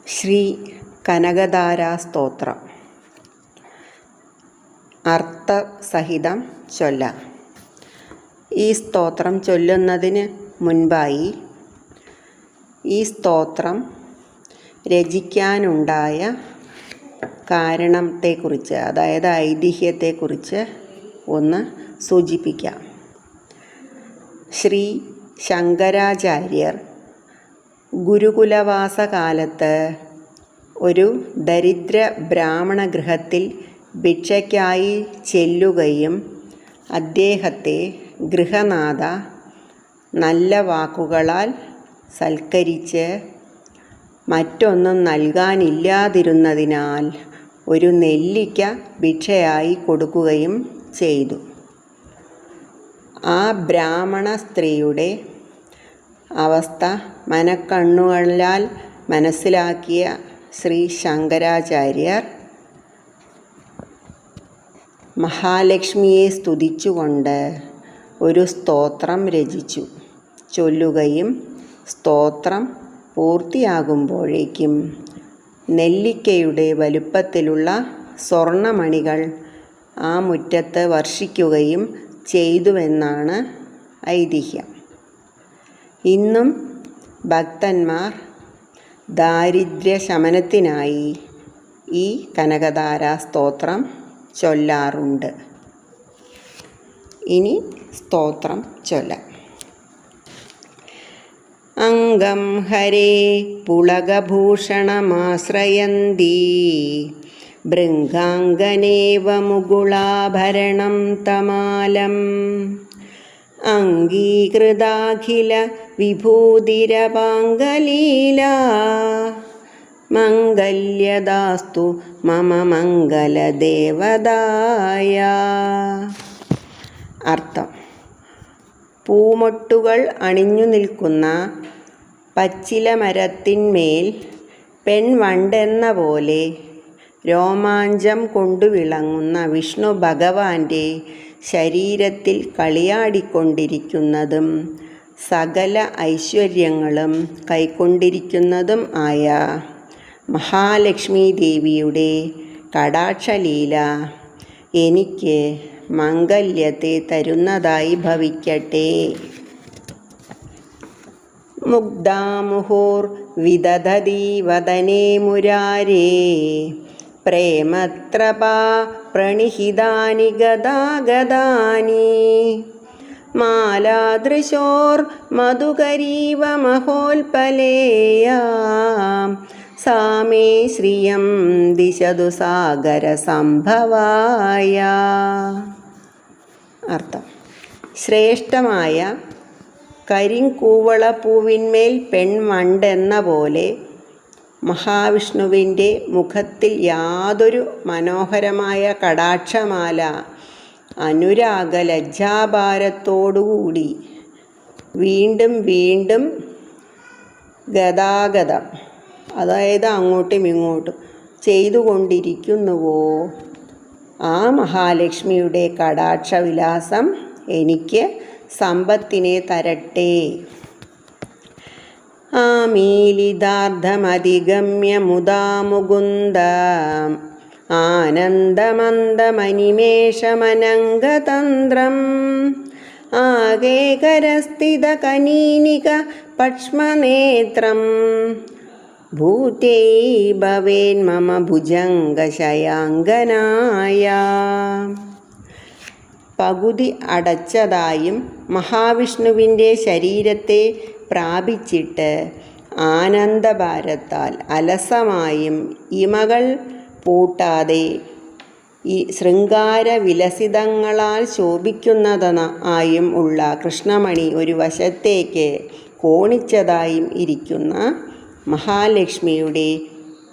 ശ്രീ കനകധാരാ സ്തോത്രം അർത്ഥസഹിതം ചൊല്ലാം. ഈ സ്തോത്രം ചൊല്ലുന്നതിന് മുൻപായി ഈ സ്തോത്രം രചിക്കാനുണ്ടായ കാരണത്തെക്കുറിച്ച്, അതായത് ഐതിഹ്യത്തെക്കുറിച്ച് ഒന്ന് സൂചിപ്പിക്കാം. ശ്രീ ശങ്കരാചാര്യർ ഗുരുകുലവാസകാലത്ത് ഒരു ദരിദ്ര ബ്രാഹ്മണ ഗൃഹത്തിൽ ഭിക്ഷയ്ക്കായി ചെല്ലുകയും അദ്ദേഹത്തെ ഗൃഹനാഥ നല്ല വാക്കുകളാൽ സൽക്കരിച്ച് മറ്റൊന്നും നൽകാനില്ലാതിരുന്നതിനാൽ ഒരു നെല്ലിക്ക ഭിക്ഷയായി കൊടുക്കുകയും ചെയ്തു. ആ ബ്രാഹ്മണ സ്ത്രീയുടെ അവസ്ഥ മനക്കണ്ണുകളാൽ മനസ്സിലാക്കിയ ശ്രീ ശങ്കരാചാര്യർ മഹാലക്ഷ്മിയെ സ്തുതിച്ചുകൊണ്ട് ഒരു സ്തോത്രം രചിച്ചു. ചൊല്ലുകയും സ്തോത്രം പൂർത്തിയാകുമ്പോഴേക്കും നെല്ലിക്കയുടെ വലുപ്പത്തിലുള്ള സ്വർണമണികൾ ആ മുറ്റത്ത് വർഷിക്കുകയും ചെയ്തുവെന്നാണ് ഐതിഹ്യം. ഇന്നും ഭക്തന്മാർ ദാരിദ്ര്യശമനത്തിനായി ഈ കനകധാരാ സ്തോത്രം ചൊല്ലാറുണ്ട്. ഇനി സ്തോത്രം ചൊല്ലാം. അംഗം ഹരേ പുളകഭൂഷണമാശ്രയന്തി ഭൃംഗാംഗനേവ മുകുളാഭരണം തമാലം അംഗീകൃതാഖില വിഭൂതിരപാംഗലീലാ മംഗല്യദാസ്തു മമ മംഗലദേവതായ. അർത്ഥം: പൂമൊട്ടുകൾ അണിഞ്ഞു നിൽക്കുന്ന പച്ചിലമരത്തിന്മേൽ പെൺവണ്ടെന്ന പോലെ രോമാഞ്ചം കൊണ്ടു വിളങ്ങുന്ന വിഷ്ണു ഭഗവാന്റെ ശരീരത്തിൽ കളിയാടിക്കൊണ്ടിരിക്കുന്നതും സകല ഐശ്വര്യങ്ങളും കൈക്കൊണ്ടിരിക്കുന്നതും ആയ മഹാലക്ഷ്മി ദേവിയുടെ കടാക്ഷലീല എനിക്ക് മംഗല്യത്തെ തരുന്നതായി ഭവിക്കട്ടെ. മുഗ്ധാമുഹുർ വിദധതി വദനേ മുരാരേ പ്രേമത്രപാ പ്രണിഹിതാനി ഗദാഗദാനി മാലാദൃശോർ മധുകരീവ മഹോൽപലേയാം സാ മേ ശ്രിയം ദിശതു സാഗര സംഭവായ. അർത്ഥം: ശ്രേഷ്ഠമായ കരിങ്കൂവളപ്പൂവിന്മേൽ പെൺവണ്ടെന്ന പോലെ മഹാവിഷ്ണുവിൻ്റെ മുഖത്തിൽ യാതൊരു മനോഹരമായ കടാക്ഷമാല അനുരാഗ ലജ്ജാഭാരത്തോടുകൂടി വീണ്ടും വീണ്ടും ഗതാഗതം, അതായത് അങ്ങോട്ടും ഇങ്ങോട്ടും ചെയ്തുകൊണ്ടിരിക്കുന്നുവോ, ആ മഹാലക്ഷ്മിയുടെ കടാക്ഷവിലാസം എനിക്ക് സമ്പത്തിനെ തരട്ടെ. ആമീലിതാർദ്ധമധിഗമ്യ മുദാ മുകുന്ദ ആനന്ദമന്ദമനിമേഷമനംഗതന്ത്രം ആകേകരസ്ഥിത കനീനിക പക്ഷ്മനേത്രം ഭൂതൈ ഭവേൻ മമ ഭുജംഗശയാംഗനായ. പകുതി അടച്ചതായും മഹാവിഷ്ണുവിൻ്റെ ശരീരത്തെ പ്രാപിച്ചിട്ട് ആനന്ദഭാരത്താൽ അലസമായും ഇമകൾ പൂട്ടാതെ ഈ ശൃംഗാരവിലസിതങ്ങളാൽ ശോഭിക്കുന്നതായും ഉള്ള കൃഷ്ണമണി ഒരു വശത്തേക്ക് കോണിച്ചതായും ഇരിക്കുന്ന മഹാലക്ഷ്മിയുടെ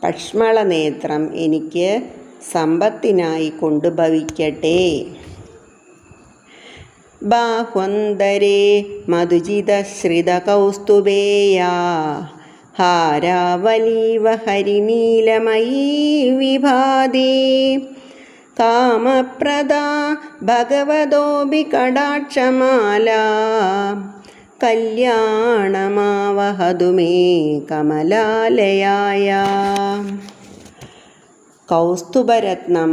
പക്ഷ്മളനേത്രം എനിക്ക് സമ്പത്തിനായി കൊണ്ടുഭവിക്കട്ടെ. ബാഹ്വന്തരേ മധുജിതശ്രിതകൗസ്തുഭേയാ ഹാരാവലീവ ഹരിനീലമയീ വിഭാതി കാമപ്രദാ ഭഗവതോപി കടാക്ഷമാല കല്യാണമാവഹതു മേ കമലാലയായ. കൗസ്തുഭരത്നം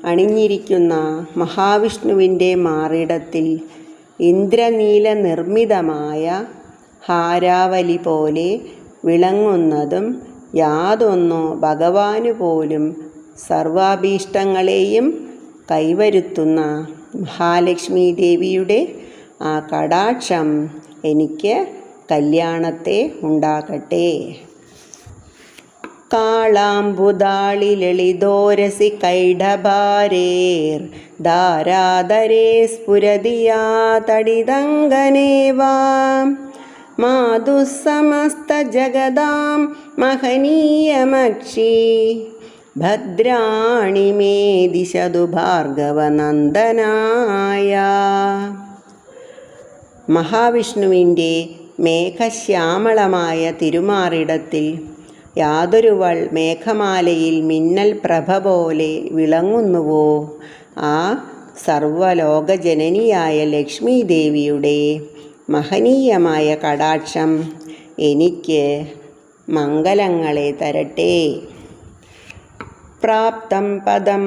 അണിഞ്ഞിരിക്കുന്ന മഹാവിഷ്ണുവിൻ്റെ മാറിടത്തിൽ ഇന്ദ്രനീല നിർമ്മിതമായ ഹാരാവലി പോലെ വിളങ്ങുന്നതും യാതൊന്നോ ഭഗവാനു പോലും സർവാഭീഷ്ടങ്ങളെയും കൈവരുത്തുന്ന മഹാലക്ഷ്മി ദേവിയുടെ ആ കടാക്ഷം എനിക്ക് കല്യാണത്തെ ഉണ്ടാകട്ടെ. കാളാംബുദാളി ലളിതോരസി കൈഡഭാരേർ ധാരാധരേ സ്ഫുരതിയാ തടിതങ്കനേവാ മാതുസമസ്ത ജഗദാം മഹനീയമക്ഷി ഭദ്രാണി മേ ദിശതു ഭാർഗവനന്ദനായ. മഹാവിഷ്ണുവിൻ്റെ മേഘശ്യാമളമായ തിരുമാറിടത്തിൽ യാതൊരുവൾ മേഘമാലയിൽ മിന്നൽ പ്രഭ പോലെ വിളങ്ങുന്നുവോ ആ സർവലോകജനനിയായ ലക്ഷ്മി ദേവിയുടെ മഹനീയമായ കടാക്ഷം എനിക്ക് മംഗളങ്ങളെ തരട്ടെ. പ്രാപ്തം പദം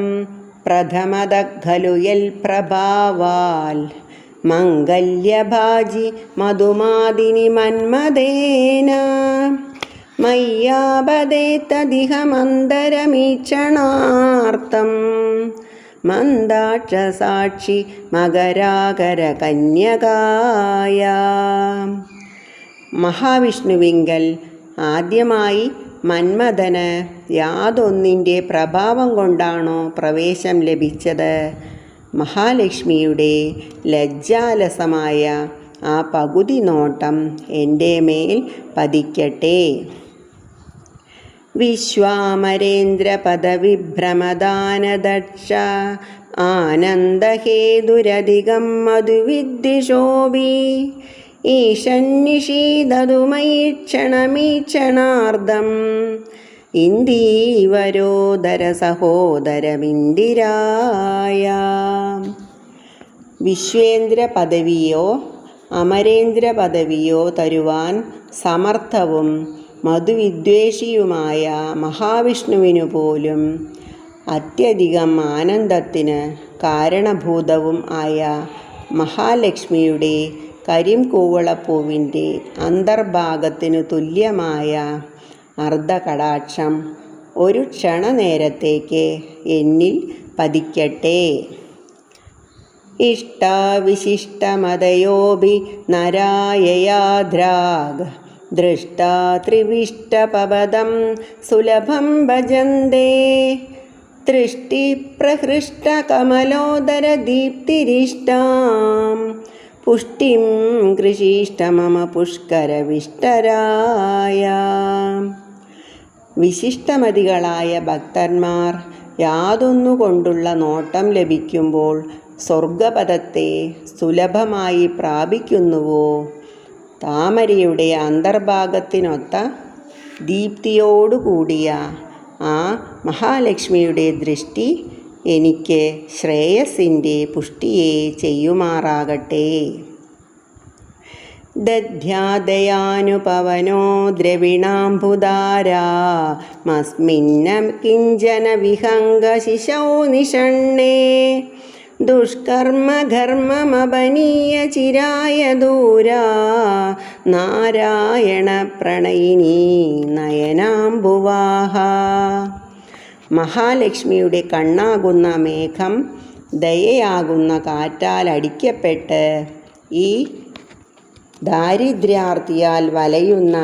പ്രഥമത ഖലു യൽ പ്രഭാവാൽ മംഗല്യഭാജി മധുമാദിനി മന്മദേന മയ്യാപദേതദിഹ മന്ദരമീക്ഷണാർത്ഥം മന്ദാക്ഷസാക്ഷി മകരാകര കന്യകായ. മഹാവിഷ്ണുവിങ്കൽ ആദ്യമായി മന്മഥന് യാതൊന്നിൻ്റെ പ്രഭാവം കൊണ്ടാണോ പ്രവേശം ലഭിച്ചത്, മഹാലക്ഷ്മിയുടെ ലജ്ജാലസമായ ആ പകുതി നോട്ടം എൻ്റെ മേൽ പതിക്കട്ടെ. വിശ്വാമരേന്ദ്ര പദവിഭ്രമദാനദക്ഷ ആനന്ദഹേതുരധികം മധുവിദ്വിഷോഭി ഈശന്നിഷീദതു മൈക്ഷണമീക്ഷണാർദ്ധം ഇന്ദീവരോദര സഹോദരമിന്ദിരായ. വിശ്വേന്ദ്ര പദവിയോ അമരേന്ദ്ര പദവിയോ തരുവാൻ സമർത്ഥവും മധുവിദ്വേഷിയുമായ മഹാവിഷ്ണുവിനു പോലും അത്യധികം ആനന്ദത്തിന് കാരണഭൂതവും ആയ മഹാലക്ഷ്മിയുടെ കരിംകൂവളപ്പൂവിൻ്റെ അന്തർഭാഗത്തിനു തുല്യമായ അർദ്ധകടാക്ഷം ഒരു ക്ഷണനേരത്തേക്ക് എന്നിൽ പതിക്കട്ടെ. ഇഷ്ടാവിശിഷ്ടമതയോഭി നരായയാദ്രാഗ് ദൃഷ്ടാ ത്രിവിഷ്ടപദം സുലഭം ഭജന്തേ തൃഷ്ടിപ്രഹൃഷ്ടകമലോദരദീപ്തിരിഷ്ടാം പുഷ്ടിം കൃഷിഷ്ട മമ പുഷ്കരവിഷ്ടരായ. വിശിഷ്ടമതികളായ ഭക്തന്മാർ യാതൊന്നുകൊണ്ടുള്ള നോട്ടം ലഭിക്കുമ്പോൾ സ്വർഗപദത്തെ സുലഭമായി പ്രാപിക്കുന്നുവോ, താമരയുടെ അന്തർഭാഗത്തിനൊത്ത ദീപ്തിയോടുകൂടിയ ആ മഹാലക്ഷ്മിയുടെ ദൃഷ്ടി എനിക്ക് ശ്രേയസിൻ്റെ പുഷ്ടിയെ ചെയ്യുമാറാകട്ടെ. ദധ്യാദയാനുപവനോ ദ്രവിണാംബുധാരാ മസ്മിന്ന കിഞ്ചന വിഹംഗശിശൗ നിഷണ്ണേ ദുഷ്കർമ്മഘർമ്മമപനീയ ചിരായ ദൂരാ നാരായണ പ്രണയിനീ നയനാംബുവാഹ. മഹാലക്ഷ്മിയുടെ കണ്ണാകുന്ന മേഘം ദയയാകുന്ന കാറ്റാൽ അടിക്കപ്പെട്ട് ഈ ദാരിദ്ര്യാർത്തിയാൽ വലയുന്ന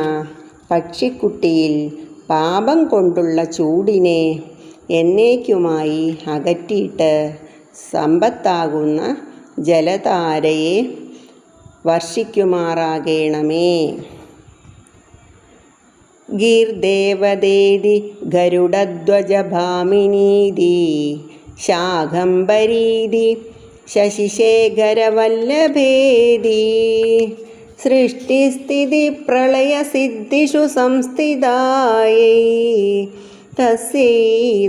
പക്ഷിക്കുട്ടിയിൽ പാപം കൊണ്ടുള്ള ചൂടിനെ എന്നേക്കുമായി അകറ്റിയിട്ട് സമ്പത്താകുന്ന ജലധാരയെ വർഷിക്കുമാറാകണമേ. ഗീർദേവദേതി ഗരുഡധ്വജഭാമിനീതി ശാഖംബരീതി ശശിശേഖരവല്ലഭേതി സൃഷ്ടിസ്ഥിതി പ്രളയസിദ്ധിഷു സംസ്ഥിതായൈ തസ്യൈ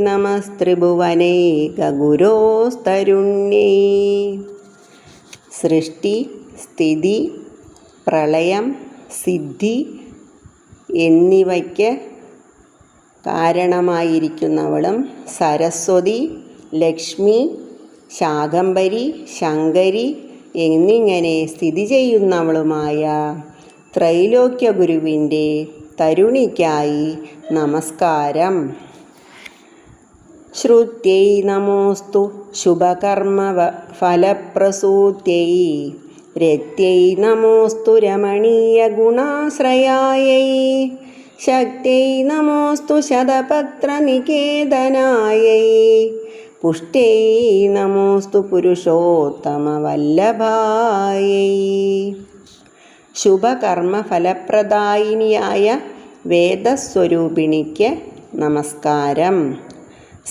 നമസ്ത്രിഭുവനൈകഗുരോസ്തരുണ്യൈ. സൃഷ്ടി, സ്ഥിതി, പ്രളയം, സിദ്ധി എന്നിവയ്ക്ക് കാരണമായിരിക്കുന്നവളും സരസ്വതി, ലക്ഷ്മി, ശാകംഭരി, ശങ്കരി എന്നിങ്ങനെ സ്ഥിതി ചെയ്യുന്നവളുമായ ത്രൈലോക്യ ഗുരുവിൻ്റെ തരുണിക്കായി നമസ്കാരം. ശ്രുത്यै നമോസ്തു ശുഭകർമ്മ ഫലപ്രസൂത്यै രത്यै നമോസ്തു രമണീയ ഗുണാശ്രയാयै ശക്ത്यै നമോസ്തു ശതപത്രനികേതനാयै പുഷ്ട്यै നമോസ്തു പുരുഷോത്തമവല്ലഭാयै. ശുഭകർമ്മ ഫലപ്രദായിനിയായ വേദസ്വരൂപിണിക്ക് നമസ്കാരം.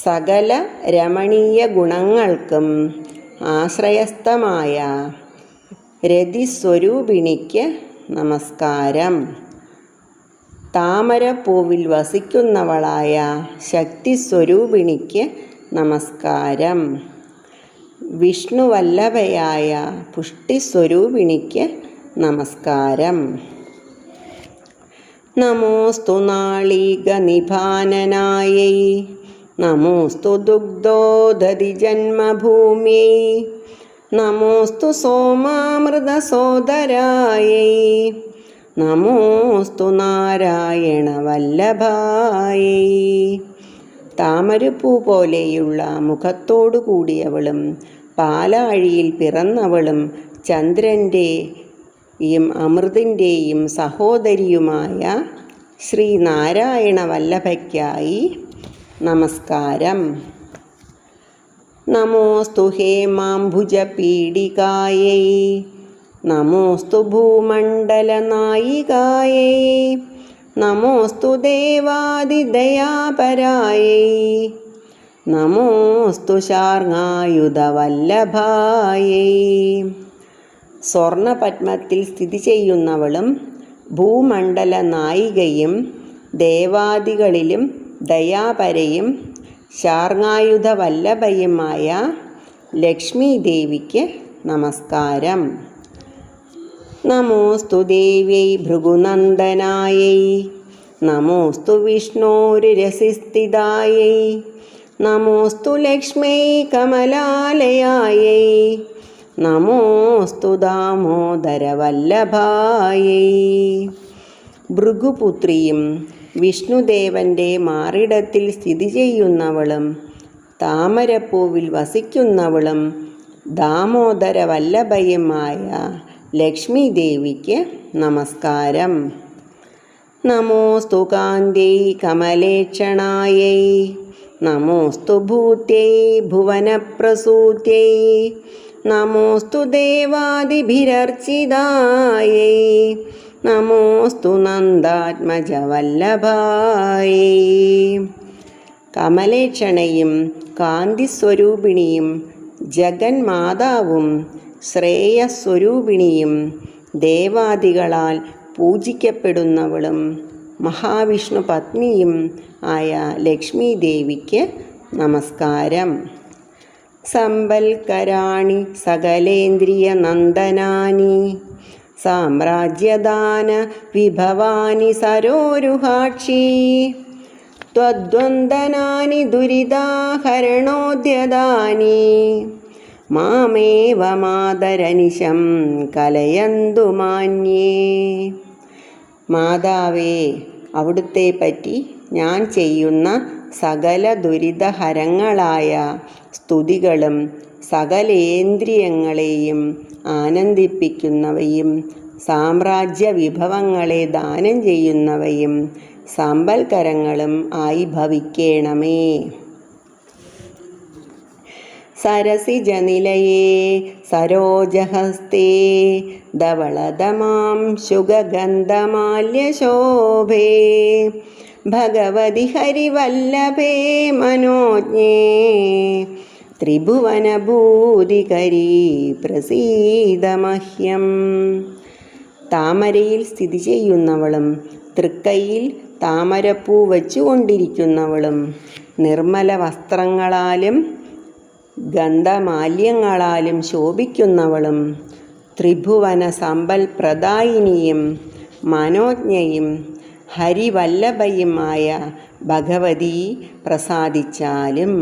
സകല രമണീയ ഗുണങ്ങൾക്കും ആശ്രയസ്ഥമായ രതിസ്വരൂപിണിക്ക് നമസ്കാരം. താമരപ്പൂവിൽ വസിക്കുന്നവളായ ശക്തിസ്വരൂപിണിക്ക് നമസ്കാരം. വിഷ്ണുവല്ലഭയായ പുഷ്ടിസ്വരൂപിണിക്ക് നമസ്കാരം. നമോസ്തു നാളീകനിഭാനനാयै നമോസ്തു ദുഗ്ധോദധിജന്മഭൂമ്यै നമോസ്തു സോമാമൃതസോദരാयै നമോസ്തു നാരായണവല്ലഭാयै. താമരപ്പൂ പോലെയുള്ള മുഖത്തോടു കൂടിയവളും പാലാഴിയിൽ പിറന്നവളും ചന്ദ്രൻ്റെയും അമൃതിൻ്റെയും സഹോദരിയുമായ ശ്രീനാരായണ വല്ലഭയ്ക്കായി നമസ്കാരം. നമോസ്തു ഹേമാംബുജപീഡികാयै നമോസ്തു ഭൂമണ്ഡലനായികാयै നമോസ്തു ദേവാദിദയാപരാयै നമോസ്തു ശാർങ്ങായുധവല്ലഭാयै. സ്വർണപത്മത്തിൽ സ്ഥിതി ചെയ്യുന്നവളും ഭൂമണ്ഡല നായികയും ദേവാദികളിലും ദയാപരയും ശാർങ്ങായുധ വല്ലഭയുമായ ലക്ഷ്മി ദേവിക്ക് നമസ്കാരം. നമോസ്തു ദേവ്യൈ ഭൃഗുനന്ദനാयै നമോസ്തു വിഷ്ണോരുരസിസ്ഥിതാयै നമോസ്തു ലക്ഷ്മ്यै കമലാലയാयै നമോസ്തു ദാമോദരവല്ലഭാयै. ഭൃഗുപുത്രിയും വിഷ്ണുദേവൻ്റെ മാറിടത്തിൽ സ്ഥിതി ചെയ്യുന്നവളും താമരപ്പൂവിൽ വസിക്കുന്നവളും ദാമോദര വല്ലഭയുമായ ലക്ഷ്മി ദേവിക്ക് നമസ്കാരം. നമോസ്തു കാന്ത്यै കമലേക്ഷണാयै നമോസ്തു ഭൂത്यै ഭുവനപ്രസൂത്यै നമോസ്തു ദേവാദിഭിരർച്ചിതാयै നമോസ്തു നന്ദാത്മജവല്ലഭാयै. കമലേക്ഷണയും കാന്തിസ്വരൂപിണിയും ജഗന്മാതാവും ശ്രേയസ്വരൂപിണിയും ദേവാദികളാൽ പൂജിക്കപ്പെടുന്നവളും മഹാവിഷ്ണു പത്നിയും ആയ ലക്ഷ്മി ദേവിക്ക് നമസ്കാരം. സമ്പൽക്കരാണി സകലേന്ദ്രിയ നന്ദനാനി സാമ്രാജ്യദാന വിഭവാനി സരോരുഹാക്ഷി ത്വദ്വന്ദനാനി ദുരിതാഹരണോദ്യതാനി മാമേവ മാതരനിശം കലയന്തു മാന്യേ. മാതാവേ, അവിടുത്തെ പറ്റി ഞാൻ ചെയ്യുന്ന സകല ദുരിതഹരങ്ങളായ സ്തുതികളും സകലേന്ദ്രിയങ്ങളെയും ആനന്ദിപ്പിക്കുന്നവയും സാമ്രാജ്യ വിഭവങ്ങളെ ദാനം ചെയ്യുന്നവയും സമ്പൽക്കരങ്ങളും ആയി ഭവിക്കേണമേ. സരസിജനിലയേ സരോജഹസ്തേ ധവളതമാം ശുഗന്ധമാല്യശോഭേ ഭഗവതി ഹരിവല്ലഭേ മനോജ്ഞേ ത്രിഭുവനഭൂതികരീ പ്രസീദമഹ്യം. താമരയിൽ സ്ഥിതി ചെയ്യുന്നവളും തൃക്കൈയിൽ താമരപ്പൂ വച്ചുകൊണ്ടിരിക്കുന്നവളും നിർമ്മല വസ്ത്രങ്ങളാലും ഗന്ധമാല്യങ്ങളാലും ശോഭിക്കുന്നവളും ത്രിഭുവന സമ്പൽ പ്രദായിനിയും മനോജ്ഞയും ഹരിവല്ലഭയുമായ ഭഗവതി പ്രസാദിച്ചാലും.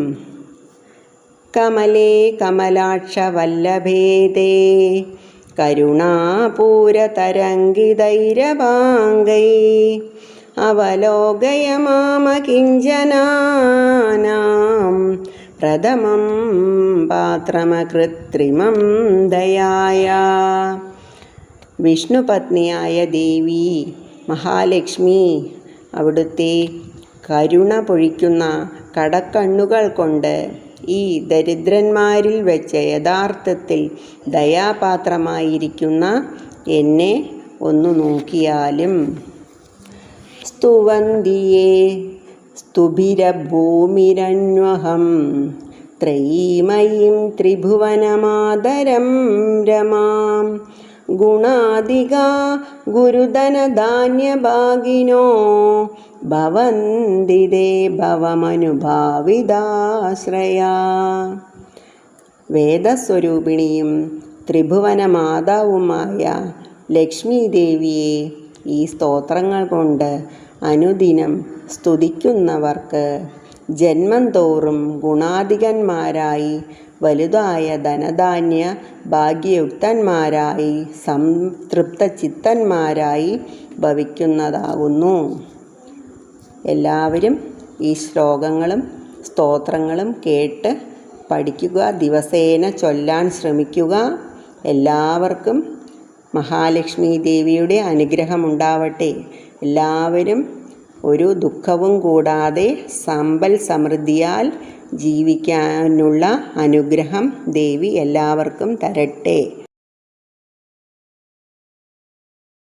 കമലേ കമലാക്ഷവല്ലഭേദേ കരുണാപൂരതരംഗിതൈരവാംഗൈ അവലോകയ മാമകിഞ്ചനാനാം പ്രഥമം പാത്രമകൃത്രിമം ദയായ. വിഷ്ണുപത്നിയായ ദേവി മഹാലക്ഷ്മി അവിടുത്തെ കരുണ പൊഴിക്കുന്ന കടക്കണ്ണുകൾ കൊണ്ട് ഈ ദരിദ്രന്മാരിൽ വെച്ച് യഥാർത്ഥത്തിൽ ദയാപാത്രമായിരിക്കുന്ന എന്നെ ഒന്നു നോക്കിയാലും. സ്തുവന്തിയേ സ്തുഭിരഭൂമിരന്വഹം ത്രയീമയീം ത്രിഭുവനമാതരം രമാം ഗുണാധികാ ഗുരുധനധാന്യഭാഗിനോ ഭവന്തി തേ ഭവമനുഭാവിതാശ്രയാ. വേദസ്വരൂപിണിയും ത്രിഭുവനമാതാവുമായ ലക്ഷ്മി ദേവിയെ ഈ സ്തോത്രങ്ങൾ കൊണ്ട് അനുദിനം സ്തുതിക്കുന്നവർക്ക് ജന്മം തോറും ഗുണാധികന്മാരായി വലുതായ ധനധാന്യ ഭാഗ്യയുക്തന്മാരായി സംതൃപ്ത ചിത്തന്മാരായി ഭവിക്കുന്നതാകുന്നു. എല്ലാവരും ഈ ശ്ലോകങ്ങളും സ്തോത്രങ്ങളും കേട്ട് പഠിക്കുക, ദിവസേന ചൊല്ലാൻ ശ്രമിക്കുക. എല്ലാവർക്കും മഹാലക്ഷ്മി ദേവിയുടെ അനുഗ്രഹമുണ്ടാവട്ടെ. എല്ലാവരും ഒരു ദുഃഖവും കൂടാതെ സമ്പൽ സമൃദ്ധിയാൽ ജീവിക്കാനുള്ള അനുഗ്രഹം ദേവി എല്ലാവർക്കും തരട്ടെ.